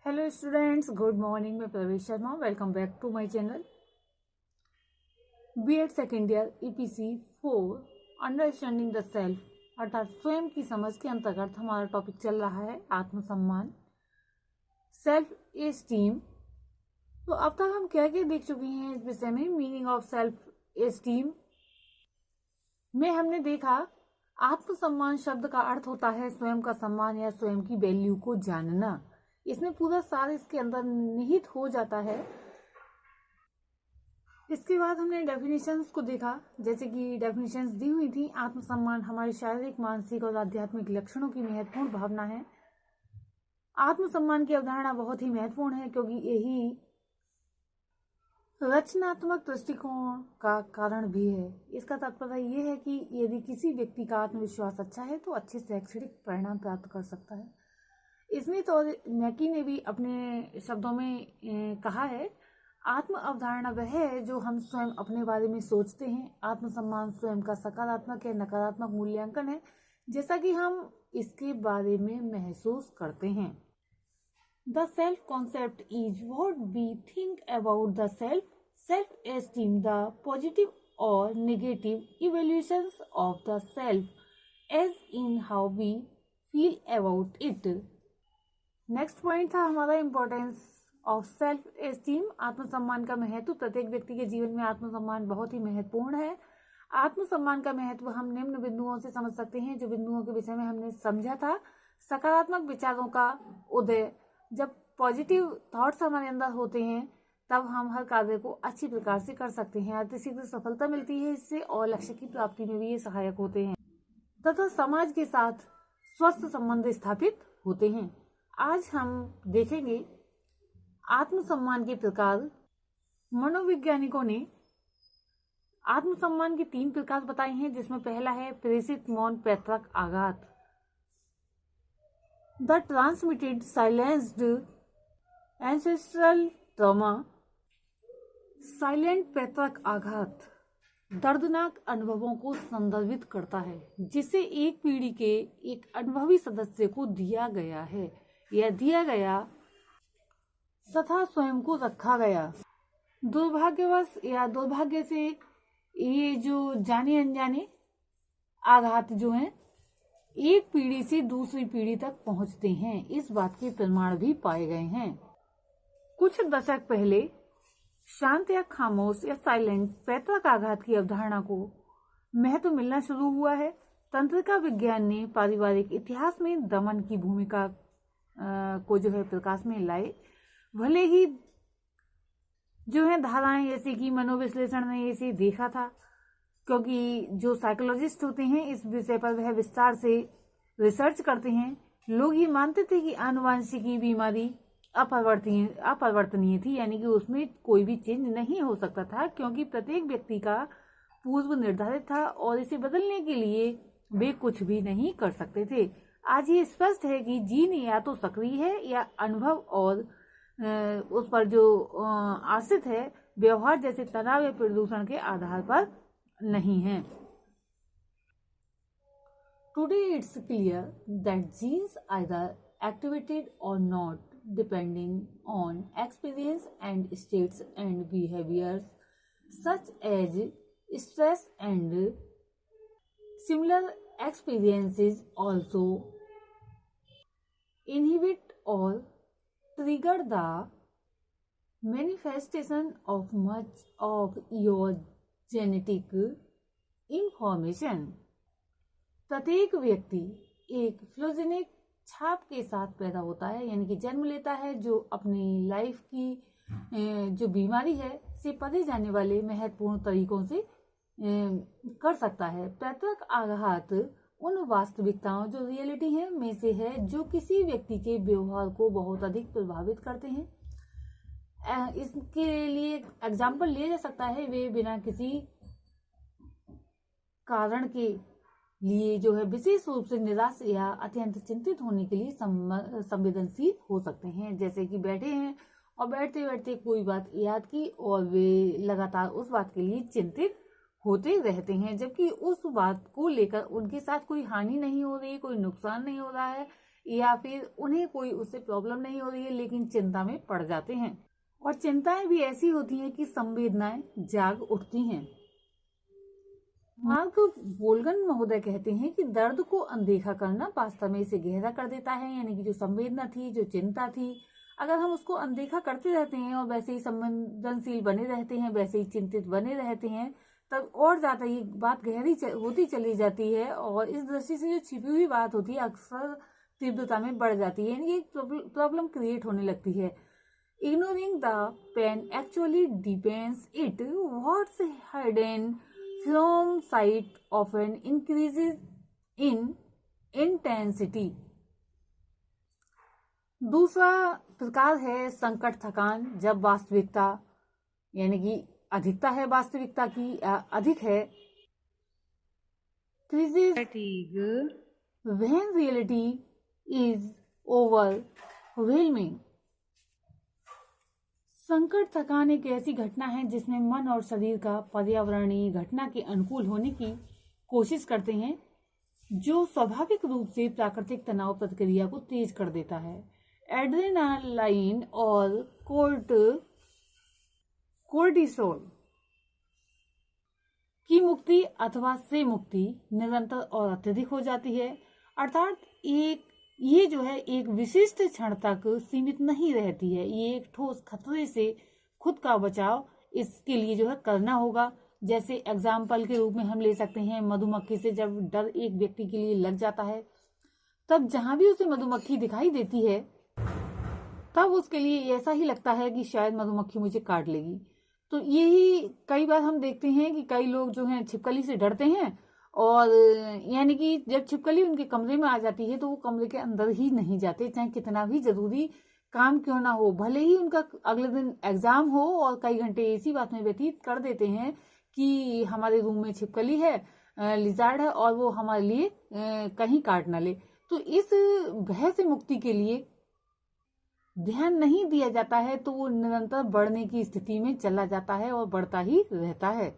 Hello students, good morning. मैं Pravesh Sharma, welcome back to my channel. BEd second year EPC 4 understanding the self अर्थात स्वयं की समझ के अंतर्गत हमारा टॉपिक चल रहा है आत्मसम्मान, सेल्फ एस्टीम। तो अब तक हम क्या क्या देख चुके हैं इस विषय में। मीनिंग ऑफ सेल्फ एस्टीम में हमने देखा आत्मसम्मान शब्द का अर्थ होता है स्वयं का सम्मान या स्वयं की वैल्यू को जानना। इसमें पूरा सार इसके अंदर निहित हो जाता है। इसके बाद हमने डेफिनेशंस को देखा, जैसे कि डेफिनेशंस दी हुई थी। आत्मसम्मान हमारे शारीरिक, मानसिक और आध्यात्मिक लक्षणों की महत्वपूर्ण भावना है। आत्मसम्मान की अवधारणा बहुत ही महत्वपूर्ण है क्योंकि यही रचनात्मक दृष्टिकोण का कारण भी है। इसका तात्पर्य यह है कि यदि किसी व्यक्ति का आत्मविश्वास अच्छा है तो अच्छे शैक्षणिक परिणाम प्राप्त कर सकता है। इसमें तो मैकी ने भी अपने शब्दों में कहा है, आत्म अवधारणा वह है जो हम स्वयं अपने बारे में सोचते हैं। आत्मसम्मान स्वयं का सकारात्मक या नकारात्मक मूल्यांकन है, जैसा कि हम इसके बारे में महसूस करते हैं। The self concept is what we think about the self. Self esteem the positive और नेगेटिव evaluations of the self as in how we feel about it. Next point था हमारा इम्पोर्टेंस ऑफ सेल्फ एस्टीम, आत्मसम्मान का महत्व। प्रत्येक व्यक्ति के जीवन में आत्मसम्मान बहुत ही महत्वपूर्ण है। आत्मसम्मान का महत्व हम निम्न बिंदुओं से समझ सकते हैं, जो बिंदुओं के विषय में हमने समझा था। सकारात्मक विचारों का उदय, जब पॉजिटिव थॉट्स हमारे अंदर होते हैं तब हम हर कार्य को अच्छी प्रकार से कर सकते हैं, अतिशीघ्र सफलता मिलती है इससे, और लक्ष्य की प्राप्ति में भी ये सहायक होते हैं तथा समाज के साथ स्वस्थ संबंध स्थापित होते हैं। आज हम देखेंगे आत्मसम्मान के प्रकार। मनोवैज्ञानिकों ने आत्मसम्मान के 3 प्रकार बताए हैं, जिसमें पहला है प्रेषित मौन पैतृक आघात, the transmitted silenced ancestral trauma. Silent पैतृक आघात दर्दनाक अनुभवों को संदर्भित करता है, जिसे एक पीढ़ी के एक अनुभवी सदस्य को दिया गया है या दिया गया तथा स्वयं को रखा गया। दुर्भाग्यवश या दुर्भाग्य से ये जो जाने अनजाने आघात जो हैं एक पीढ़ी से दूसरी पीढ़ी तक पहुंचते हैं। इस बात के प्रमाण भी पाए गए हैं। कुछ दशक पहले शांत या खामोश या साइलेंट पैतृक आघात की अवधारणा को महत्व मिलना शुरू हुआ है। तंत्रिका विज्ञान ने पारिवारिक इतिहास में दमन की भूमिका को जो है प्रकाश में लाए। भले ही जो है धाराएं जैसे कि मनोविश्लेषण ने इसे देखा था, क्योंकि जो साइकोलॉजिस्ट होते हैं इस विषय पर वह विस्तार से रिसर्च करते हैं। लोग ये मानते थे कि आनुवांशिकी बीमारी अपरिवर्तनीय थी, यानी कि उसमें कोई भी चेंज नहीं हो सकता था, क्योंकि प्रत्येक व्यक्ति का पूर्व निर्धारित था और इसे बदलने के लिए वे कुछ भी नहीं कर सकते थे। आज ये स्पष्ट है कि जीन या तो सक्रिय है या अनुभव और उस पर जो आश्रित है व्यवहार जैसे तनाव या प्रदूषण के आधार पर नहीं है। Today it's clear that genes either activated or not depending on experience and states and behaviours such as stress and similar experiences also inhibit or trigger the manifestation of much of your genetic information। प्रत्येक व्यक्ति एक फिलोजेनिक छाप के साथ पैदा होता है, यानी कि जन्म लेता है, जो अपनी लाइफ की जो बीमारी है से पढ़े जाने वाले महत्वपूर्ण तरीकों से कर सकता है। पैतृक आघात उन वास्तविकताओं जो रियलिटी है में से है जो किसी व्यक्ति के व्यवहार को बहुत अधिक प्रभावित करते हैं। इसके लिए एग्जाम्पल लिया जा सकता है, वे बिना किसी कारण के लिए जो है विशेष रूप से निराश या अत्यंत चिंतित होने के लिए संवेदनशील हो सकते हैं। जैसे कि बैठे हैं और बैठते बैठते कोई बात याद की और वे लगातार उस बात के लिए चिंतित होते रहते हैं, जबकि उस बात को लेकर उनके साथ कोई हानि नहीं हो रही, कोई नुकसान नहीं हो रहा है, या फिर उन्हें कोई उससे प्रॉब्लम नहीं हो रही है लेकिन चिंता में पड़ जाते हैं। और चिंताएं भी ऐसी होती हैं कि संवेदनाएं जाग उठती हैं। मार्क वोल्गन महोदय कहते हैं कि दर्द को अनदेखा करना वास्तव में इसे गहरा कर देता है। यानी कि जो संवेदना थी, जो चिंता थी, अगर हम उसको अनदेखा करते रहते हैं और वैसे ही संवेदनशील बने रहते हैं, वैसे ही चिंतित बने रहते हैं, तब और ज्यादा ये बात गहरी होती चली जाती है और इस दृष्टि से जो छिपी हुई बात होती है अक्सर तीव्रता में बढ़ जाती है, यानी कि एक प्रॉब्लम क्रिएट होने लगती है। Ignoring the pain actually deepens it. What's hidden from sight often increases in intensity. दूसरा प्रकार है संकट थकान, जब वास्तविकता यानी कि अधिकता है वास्तविकता की अधिक है। Crisis fatigue when reality is overwhelming. संकट थकान एक ऐसी घटना है जिसमें मन और शरीर का पर्यावरणीय घटना के अनुकूल होने की कोशिश करते हैं, जो स्वाभाविक रूप से प्राकृतिक तनाव प्रतिक्रिया को तेज कर देता है। एड्रेनालाइन और कोर्टिसोल की मुक्ति अथवा से मुक्ति निरंतर और अत्यधिक हो जाती है, अर्थात ये जो है एक विशिष्ट क्षण तक सीमित नहीं रहती है। ये एक ठोस खतरे से खुद का बचाव इसके लिए जो है करना होगा। जैसे एग्जाम्पल के रूप में हम ले सकते हैं मधुमक्खी से जब डर एक व्यक्ति के लिए लग जाता है, तब जहां भी उसे मधुमक्खी दिखाई देती है तब उसके लिए ऐसा ही लगता है कि शायद मधुमक्खी मुझे काट लेगी। तो यही कई बार हम देखते हैं कि कई लोग जो हैं छिपकली से डरते हैं और यानी कि जब छिपकली उनके कमरे में आ जाती है तो वो कमरे के अंदर ही नहीं जाते, चाहे कितना भी जरूरी काम क्यों ना हो। भले ही उनका अगले दिन एग्जाम हो और कई घंटे इसी बात में व्यतीत कर देते हैं कि हमारे रूम में छिपकली है, लिजार्ड है और वो हमारे लिए कहीं काट ना ले। तो इस भय से मुक्ति के लिए ध्यान नहीं दिया जाता है तो वो निरंतर बढ़ने की स्थिति में चला जाता है और बढ़ता ही रहता है।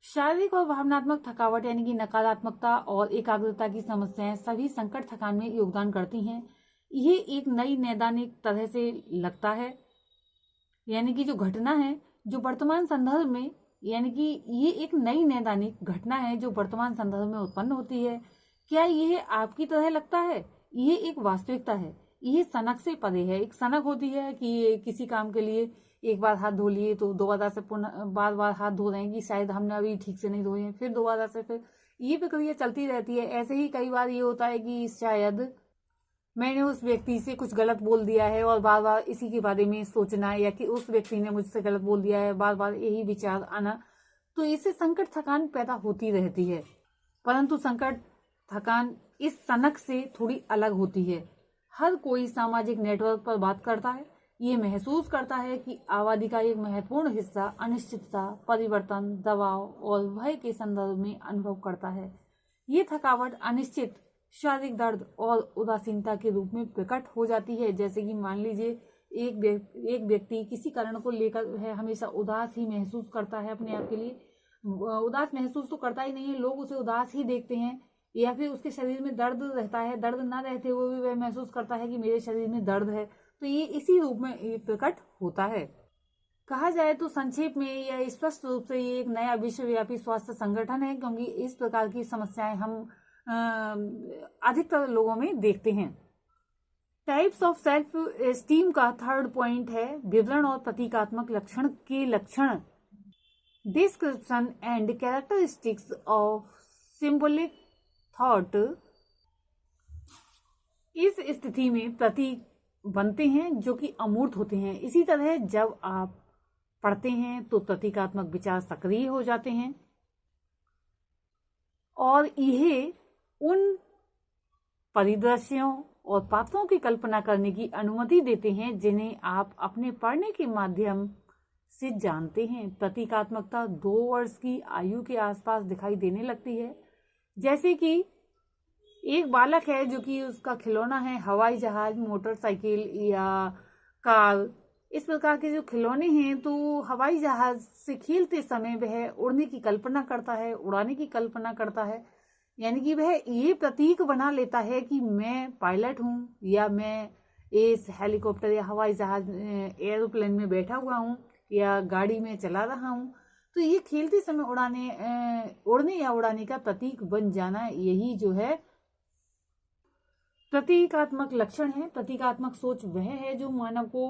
शारीरिक और भावनात्मक थकावट यानी कि नकारात्मकता और एकाग्रता की समस्याएं सभी संकट थकान में योगदान करती हैं। ये एक नई नैदानिक तरह से लगता है, यानी कि जो घटना है जो वर्तमान संदर्भ में, यानी कि ये एक नई नैदानिक घटना है जो वर्तमान संदर्भ में उत्पन्न होती है। क्या यह आपकी तरह लगता है? ये एक वास्तविकता है, ये सनक से परे है। एक सनक होती है कि किसी काम के लिए एक बार हाथ धो लिए तो दोबारा से पुनः बार बार हाथ धो रहे हैं कि शायद हमने अभी ठीक से नहीं धोए हैं, फिर दोबारा से, फिर ये प्रक्रिया चलती रहती है। ऐसे ही कई बार ये होता है कि शायद मैंने उस व्यक्ति से कुछ गलत बोल दिया है और बार बार इसी के बारे में सोचना, या कि उस व्यक्ति ने मुझसे गलत बोल दिया है, बार बार यही विचार आना, तो इससे संकट थकान पैदा होती रहती है। परंतु संकट थकान इस सनक से थोड़ी अलग होती है। हर कोई सामाजिक नेटवर्क पर बात करता है, ये महसूस करता है कि आबादी का एक महत्वपूर्ण हिस्सा अनिश्चितता, परिवर्तन, दबाव और भय के संदर्भ में अनुभव करता है। ये थकावट अनिश्चित शारीरिक दर्द और उदासीनता के रूप में प्रकट हो जाती है। जैसे कि मान लीजिए एक व्यक्ति किसी कारण को लेकर है हमेशा उदास ही महसूस करता है, अपने आप के लिए उदास महसूस तो करता ही नहीं है, लोग उसे उदास ही देखते हैं, या फिर उसके शरीर में दर्द रहता है, दर्द ना रहते हुए भी वह महसूस करता है कि मेरे शरीर में दर्द है। तो ये इसी रूप में प्रकट होता है। कहा जाए तो संक्षेप में यह स्पष्ट रूप से ये एक नया विश्वव्यापी स्वास्थ्य संगठन है, क्योंकि इस प्रकार की समस्याएं हम अधिकतर लोगों में देखते हैं। टाइप्स ऑफ सेल्फ एस्टीम का थर्ड पॉइंट है विवरण और प्रतीकात्मक लक्षण के लक्षण, description and characteristics of symbolic thought. इस स्थिति में प्रतीक बनते हैं जो कि अमूर्त होते हैं। इसी तरह जब आप पढ़ते हैं तो प्रतीकात्मक विचार सक्रिय हो जाते हैं और यह उन परिदृश्यों और पात्रों की कल्पना करने की अनुमति देते हैं जिन्हें आप अपने पढ़ने के माध्यम से जानते हैं। प्रतीकात्मकता 2 वर्ष की आयु के आसपास दिखाई देने लगती है। जैसे कि एक बालक है जो कि उसका खिलौना है हवाई जहाज, मोटरसाइकिल या कार, इस प्रकार के जो खिलौने हैं, तो हवाई जहाज से खेलते समय वह उड़ने की कल्पना करता है, उड़ाने की कल्पना करता है। यानी कि वह ये प्रतीक बना लेता है कि मैं पायलट हूँ, या मैं इस हेलीकॉप्टर या हवाई जहाज एरोप्लेन में बैठा हुआ हूँ, या गाड़ी में चला रहा हूँ। तो ये खेलते समय उड़ने या उड़ाने का प्रतीक बन जाना, यही जो है प्रतीकात्मक लक्षण है। प्रतीकात्मक सोच वह है जो मानव को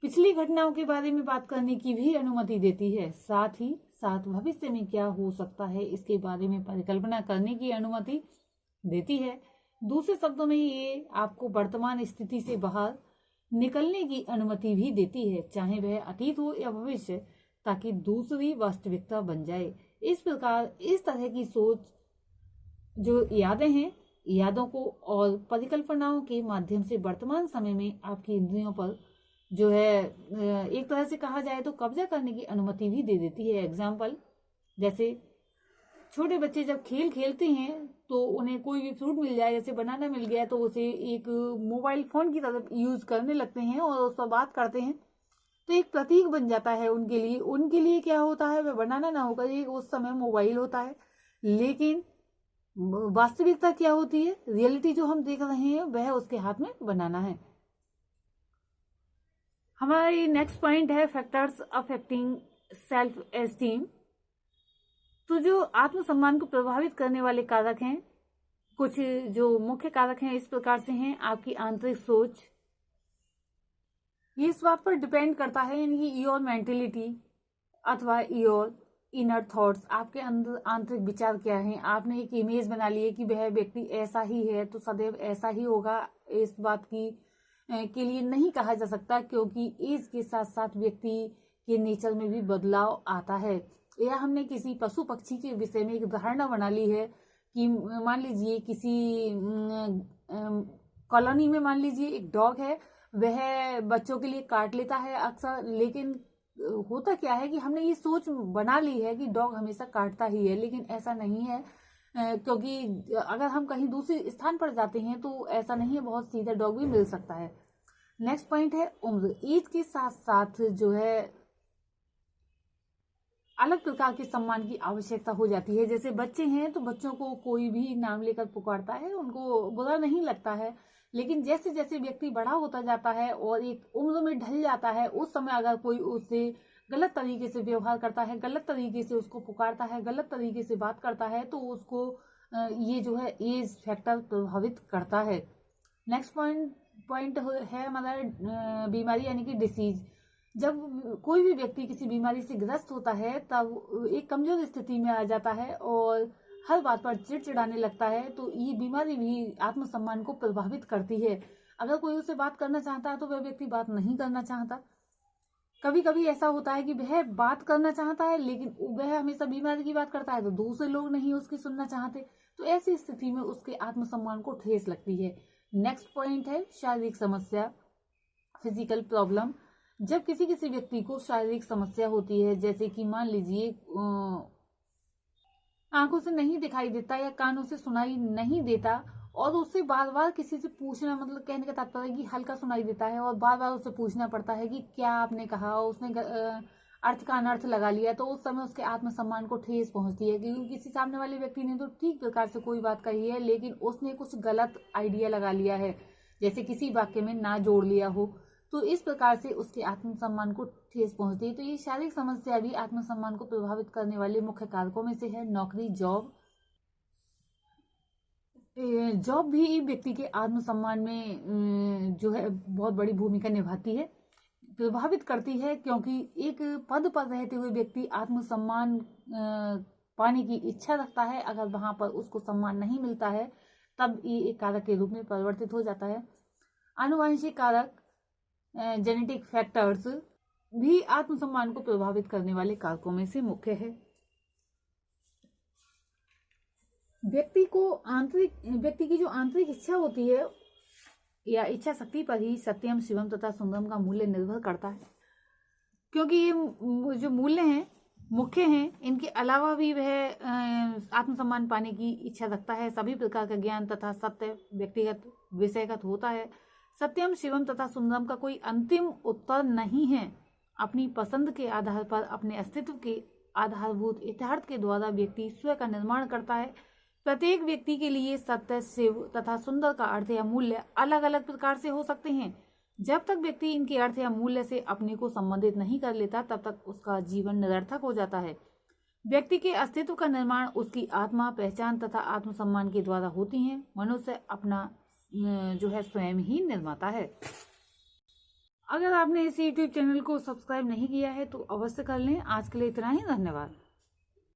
पिछली घटनाओं के बारे में बात करने की भी अनुमति देती है, साथ ही साथ भविष्य में क्या हो सकता है इसके बारे में परिकल्पना करने की अनुमति देती है। दूसरे शब्दों में ये आपको वर्तमान स्थिति से बाहर निकलने की अनुमति भी देती है, चाहे वह अतीत हो या भविष्य, ताकि दूसरी वास्तविकता बन जाए। इस प्रकार इस तरह की सोच जो यादें हैं, यादों को और परिकल्पनाओं के माध्यम से वर्तमान समय में आपकी इंद्रियों पर जो है एक तरह से कहा जाए तो कब्जा करने की अनुमति भी दे देती है। एग्जाम्पल, जैसे छोटे बच्चे जब खेल खेलते हैं तो उन्हें कोई भी फ्रूट मिल जाए, जैसे बनाना मिल गया, तो उसे एक मोबाइल फोन की तरफ यूज करने लगते हैं और उस पर बात करते हैं, तो एक प्रतीक बन जाता है उनके लिए। उनके लिए क्या होता है, वह बनाना ना होकर एक उस समय मोबाइल होता है। लेकिन वास्तविकता क्या होती है, रियलिटी जो हम देख रहे हैं वह उसके हाथ में बनाना है। हमारी नेक्स्ट पॉइंट है फैक्टर्स अफेक्टिंग सेल्फ एस्टीम। तो जो आत्मसम्मान को प्रभावित करने वाले कारक हैं, कुछ जो मुख्य कारक हैं इस प्रकार से हैं। आपकी आंतरिक सोच, ये इस बात पर डिपेंड करता है, यानी कि योर मेंटेलिटी अथवा योर इनर थॉट्स, आपके अंदर आंतरिक विचार क्या हैं। आपने एक इमेज बना ली है कि वह व्यक्ति ऐसा ही है तो सदैव ऐसा ही होगा, इस बात की के लिए नहीं कहा जा सकता, क्योंकि एज के साथ साथ व्यक्ति के नेचर में भी बदलाव आता है। या हमने किसी पशु पक्षी के विषय में एक धारणा बना ली है कि मान लीजिए किसी कॉलोनी में मान लीजिए एक डॉग है, वह बच्चों के लिए काट लेता है अक्सर, लेकिन होता क्या है कि हमने ये सोच बना ली है कि डॉग हमेशा काटता ही है, लेकिन ऐसा नहीं है। क्योंकि अगर हम कहीं दूसरे स्थान पर जाते हैं तो ऐसा नहीं है, बहुत सीधा डॉग भी मिल सकता है। नेक्स्ट पॉइंट है उम्र। एज के साथ साथ जो है अलग प्रकार के सम्मान की आवश्यकता हो जाती है। जैसे बच्चे हैं तो बच्चों को कोई भी नाम लेकर पुकारता है, उनको बुरा नहीं लगता है, लेकिन जैसे जैसे व्यक्ति बड़ा होता जाता है और एक उम्र में ढल जाता है, उस समय अगर कोई उससे गलत तरीके से व्यवहार करता है, गलत तरीके से उसको पुकारता है, गलत तरीके से बात करता है, तो उसको ये जो है एज फैक्टर प्रभावित करता है। नेक्स्ट पॉइंट है हमारा बीमारी यानी कि डिसीज। जब कोई भी व्यक्ति किसी बीमारी से ग्रस्त होता है तब एक कमजोर स्थिति में आ जाता है और हर बात पर चिड़चिड़ाने लगता है, तो ये बीमारी भी आत्मसम्मान को प्रभावित करती है। अगर कोई उससे बात करना चाहता है तो वह व्यक्ति बात नहीं करना चाहता। कभी कभी ऐसा होता है कि वह बात करना चाहता है लेकिन वह हमेशा बीमारी की बात करता है, तो दूसरे लोग नहीं उसकी सुनना चाहते, तो ऐसी स्थिति में उसके आत्मसम्मान को ठेस लगती है। नेक्स्ट पॉइंट है शारीरिक समस्या, फिजिकल प्रॉब्लम। जब किसी किसी व्यक्ति को शारीरिक समस्या होती है, जैसे कि मान लीजिए आंखों से नहीं दिखाई देता या कानों से सुनाई नहीं देता, और उससे बार बार किसी से पूछना, मतलब कहने का तात्पर्य कि हल्का सुनाई देता है और बार बार उससे पूछना पड़ता है कि क्या आपने कहा, उसने अर्थ का अनर्थ लगा लिया, तो उस समय उसके आत्मसम्मान को ठेस पहुंचती है, क्योंकि किसी सामने वाले व्यक्ति ने तो ठीक प्रकार से कोई बात कही है लेकिन उसने कुछ गलत आइडिया लगा लिया है, जैसे किसी वाक्य में ना जोड़ लिया हो, तो इस प्रकार से उसके आत्मसम्मान को ठेस पहुंचती है। तो ये शारीरिक समस्या भी आत्मसम्मान को प्रभावित करने वाले मुख्य कारकों में से है। नौकरी, जॉब भी व्यक्ति के आत्मसम्मान में जो है बहुत बड़ी भूमिका निभाती है, प्रभावित करती है, क्योंकि एक पद पर रहते हुए व्यक्ति आत्मसम्मान पाने की इच्छा रखता है। अगर वहां पर उसको सम्मान नहीं मिलता है तब ये एक कारक के रूप में परिवर्तित हो जाता है। आनुवंशिक कारक, जेनेटिक फैक्टर्स भी आत्मसम्मान को प्रभावित करने वाले कारकों में से मुख्य है। व्यक्ति की जो आंतरिक इच्छा होती है या इच्छा शक्ति पर ही सत्यम, शिवम तथा सुंदरम का मूल्य निर्भर करता है, क्योंकि ये जो मूल्य हैं मुख्य हैं, इनके अलावा भी वह आत्मसम्मान पाने की इच्छा रखता है। सभी प्रकार का ज्ञान तथा सत्य व्यक्तिगत विषयगत होता है। सत्यम, शिवम तथा सुंदरम का कोई अंतिम उत्तर नहीं है। अपनी पसंद के आधार पर अपने अस्तित्व के आधारभूत यथार्थ के द्वारा व्यक्ति स्वयं का निर्माण करता है। प्रत्येक व्यक्ति के लिए सत्य, शिव तथा सुंदर का अर्थ या मूल्य अलग अलग प्रकार से हो सकते हैं। जब तक व्यक्ति इनके अर्थ या मूल्य से अपने को संबंधित नहीं कर लेता, तब तक उसका जीवन निरर्थक हो जाता है। व्यक्ति के अस्तित्व का निर्माण उसकी आत्मा, पहचान तथा आत्मसम्मान के द्वारा होती है। मनुष्य अपना जो है स्वयं ही निर्माता है। अगर आपने इस YouTube चैनल को सब्सक्राइब नहीं किया है तो अवश्य कर लें। आज के लिए इतना ही, धन्यवाद।